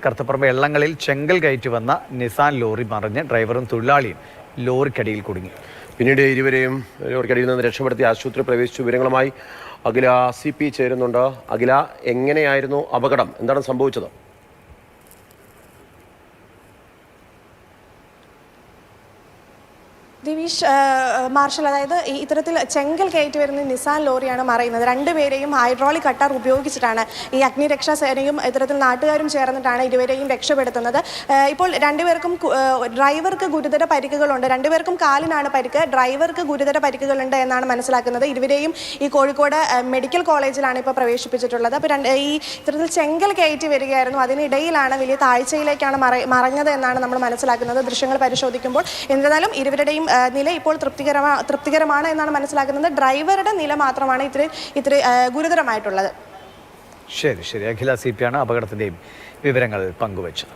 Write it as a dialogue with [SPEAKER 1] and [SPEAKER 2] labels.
[SPEAKER 1] കറുത്തപ്പറമ്പ് എള്ളങ്ങളിൽ ചെങ്കൽ കയറ്റി വന്ന Nissan lorry മറിഞ്ഞ് ഡ്രൈവറും തൊഴിലാളിയും ലോറിക്കടിയിൽ കുടുങ്ങി.
[SPEAKER 2] പിന്നീട് ഇരുവരെയും ലോറിക്കടിയിൽ നിന്ന് രക്ഷപ്പെടുത്തി ആശുപത്രി പ്രവേശിച്ചു. വിവരങ്ങളുമായി അഖില CP ചേരുന്നുണ്ട്. അഖില, എങ്ങനെയായിരുന്നു അപകടം? എന്താണ് സംഭവിച്ചത്?
[SPEAKER 3] ദിവിഷ് മാർഷൽ, അതായത് ഇത്തരത്തിൽ ചെങ്കൽ കയറ്റി വരുന്ന നിസാൻ ലോറിയാണ് മറിയുന്നത്. രണ്ടുപേരെയും ഹൈഡ്രോളിക് കട്ടർ ഉപയോഗിച്ചിട്ടാണ് ഈ അഗ്നിരക്ഷാ സേനയും ഇത്തരത്തിൽ നാട്ടുകാരും ചേർന്നിട്ടാണ് ഇരുവരെയും രക്ഷപ്പെടുത്തുന്നത്. ഇപ്പോൾ രണ്ടുപേർക്കും ഡ്രൈവർക്ക് ഗുരുതര പരിക്കുകളുണ്ട്. രണ്ടുപേർക്കും കാലിനാണ് പരിക്ക്, ഡ്രൈവർക്ക് ഗുരുതര പരിക്കുകളുണ്ട് എന്നാണ് മനസ്സിലാക്കുന്നത്. ഇരുവരെയും ഈ കോഴിക്കോട് മെഡിക്കൽ കോളേജിലാണ് ഇപ്പോൾ പ്രവേശിപ്പിച്ചിട്ടുള്ളത്. അപ്പോൾ ഈ ഇത്തരത്തിൽ ചെങ്കൽ കയറ്റി വരികയായിരുന്നു. അതിനിടയിലാണ് വലിയ താഴ്ചയിലേക്കാണ് മറഞ്ഞത് എന്നാണ് നമ്മൾ മനസ്സിലാക്കുന്നത് ദൃശ്യങ്ങൾ പരിശോധിക്കുമ്പോൾ. എന്നിരുന്നാലും ഇരുവരുടെയും നില ഇപ്പോൾ തൃപ്തികരമാണ് എന്നാണ് മനസ്സിലാക്കുന്നത്. ഡ്രൈവറുടെ നില മാത്രമാണ് ഇത്തിരി ഗുരുതരമായിട്ടുള്ളത്.
[SPEAKER 1] ശരി, അഖില CP ആണ് അപകടത്തിൻ്റെയും വിവരങ്ങൾ പങ്കുവച്ചത്.